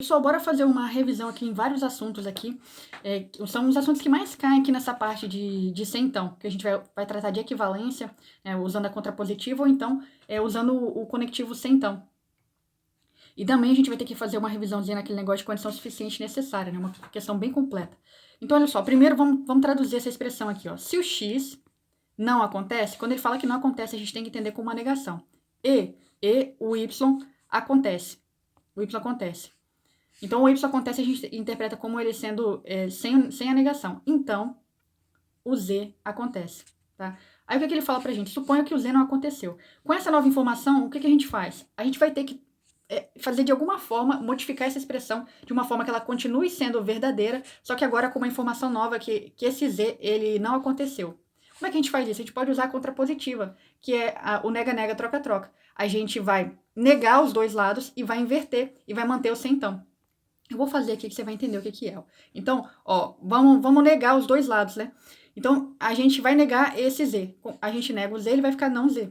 Pessoal, bora fazer uma revisão aqui em vários assuntos aqui. São os assuntos que mais caem aqui nessa parte de centão, que a gente vai tratar de equivalência, usando a contrapositiva, ou então usando o conectivo centão. E também a gente vai ter que fazer uma revisãozinha naquele negócio de condição suficiente necessária, né? Uma questão bem completa. Então, olha só, primeiro vamos traduzir essa expressão aqui, ó. Se o x não acontece, quando ele fala que não acontece, a gente tem que entender como uma negação. E o y acontece. O y acontece. Então, o y acontece, a gente interpreta como ele sendo sem a negação. Então, o z acontece, tá? Aí, o que ele fala pra gente? Suponha que o z não aconteceu. Com essa nova informação, o que a gente faz? A gente vai ter que fazer de alguma forma, modificar essa expressão de uma forma que ela continue sendo verdadeira, só que agora com uma informação nova que esse z, ele não aconteceu. Como é que a gente faz isso? A gente pode usar a contrapositiva, que é o nega-nega, troca-troca. A gente vai negar os dois lados e vai inverter, e vai manter o centão. Eu vou fazer aqui que você vai entender o que é. Então, ó, vamos negar os dois lados, né? Então, a gente vai negar esse z. A gente nega o z, ele vai ficar não z.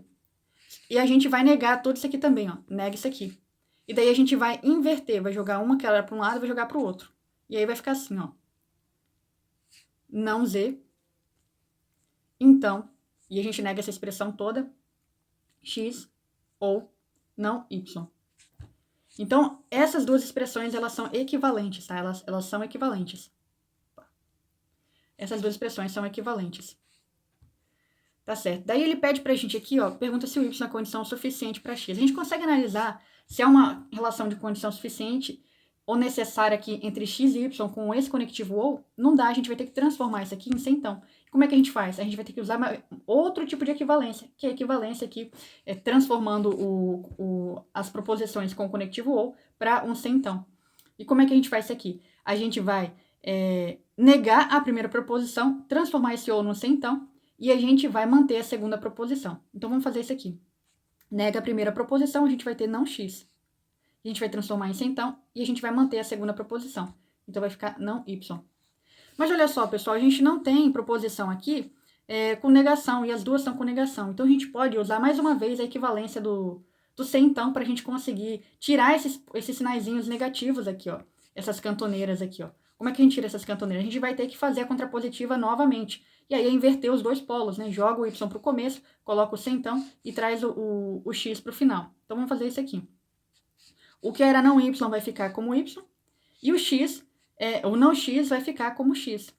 E a gente vai negar tudo isso aqui também, ó. Nega isso aqui. E daí a gente vai inverter, vai jogar uma que era para um lado e vai jogar para o outro. E aí vai ficar assim, ó. Não z. Então, e a gente nega essa expressão toda, x ou não y. Então, essas duas expressões, elas são equivalentes, tá? Elas são equivalentes. Essas duas expressões são equivalentes. Tá certo. Daí ele pede pra gente aqui, ó, pergunta se o y é condição suficiente para x. A gente consegue analisar se é uma relação de condição suficiente ou necessária aqui entre x e y com esse conectivo ou. Não dá, a gente vai ter que transformar isso aqui em centão. Como é que a gente faz? A gente vai ter que usar outro tipo de equivalência, que é a equivalência aqui, transformando as proposições com o conectivo ou para um centão. E como é que a gente faz isso aqui? A gente vai negar a primeira proposição, transformar esse ou num centão, e a gente vai manter a segunda proposição. Então, vamos fazer isso aqui. Nega a primeira proposição, a gente vai ter não x. A gente vai transformar em centão e a gente vai manter a segunda proposição. Então, vai ficar não y. Mas olha só, pessoal, a gente não tem proposição aqui com negação, e as duas estão com negação. Então, a gente pode usar mais uma vez a equivalência do centão para a gente conseguir tirar esses sinaizinhos negativos aqui, ó. Essas cantoneiras aqui, ó. Como é que a gente tira essas cantoneiras? A gente vai ter que fazer a contrapositiva novamente. E aí, inverter os dois polos, né? Joga o y para o começo, coloca o centão e traz o x para o final. Então, vamos fazer isso aqui. O que era não y vai ficar como y, e o x, o não x vai ficar como x.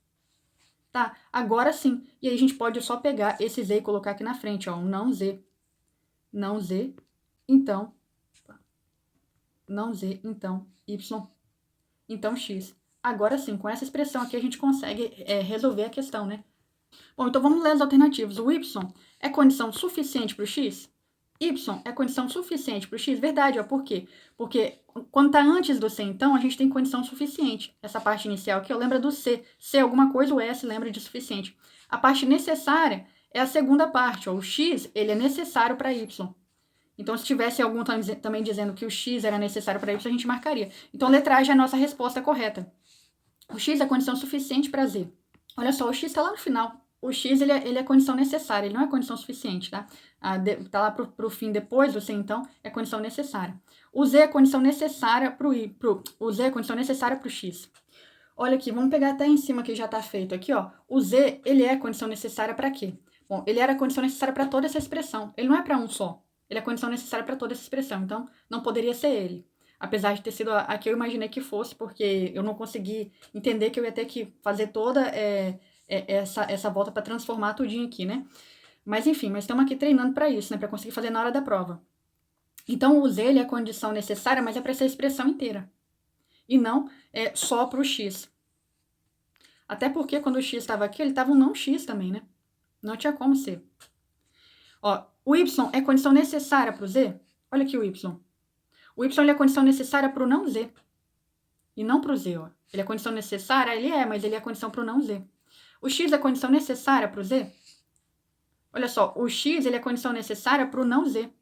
Tá? Agora sim. E aí, a gente pode só pegar esse z e colocar aqui na frente, ó. Não z. Não z, então. Não z, então y. Então x. Agora sim, com essa expressão aqui, a gente consegue resolver a questão, né? Bom, então vamos ler as alternativas. O y é condição suficiente para o x? Y é condição suficiente para o x? Verdade, ó. Por quê? Porque quando está antes do c, então, a gente tem condição suficiente. Essa parte inicial aqui, ó, lembra do c. C alguma coisa, o s lembra de suficiente. A parte necessária é a segunda parte, ó. O x, ele é necessário para y. Então, se tivesse algum também dizendo que o x era necessário para y, a gente marcaria. Então, a letra A já é a nossa resposta correta. O x é condição suficiente para z. Olha só, o x está lá no final. O x, ele é condição necessária, ele não é condição suficiente, tá? Tá lá pro fim depois do c, então, é condição necessária. O z é condição necessária o z é condição necessária pro x. Olha aqui, vamos pegar até em cima que já tá feito aqui, ó. O z, ele é condição necessária para quê? Bom, ele era condição necessária para toda essa expressão. Ele não é para um só. Ele é condição necessária para toda essa expressão, então não poderia ser ele. Apesar de ter sido a que eu imaginei que fosse, porque eu não consegui entender que eu ia ter que fazer toda essa volta para transformar tudinho aqui, né? Mas enfim, mas estamos aqui treinando para isso, né? Para conseguir fazer na hora da prova. Então, o z, ele é a condição necessária, mas é para essa expressão inteira. E não só para o x. Até porque quando o x estava aqui, ele estava um não x também, né? Não tinha como ser. Ó, o y é condição necessária para o z? Olha aqui o y. O y ele é condição necessária para o não z. E não para o z, ó. Ele é condição necessária? Ele é, mas ele é condição para o não z. O x é condição necessária para o z? Olha só, o x ele é condição necessária para o não z.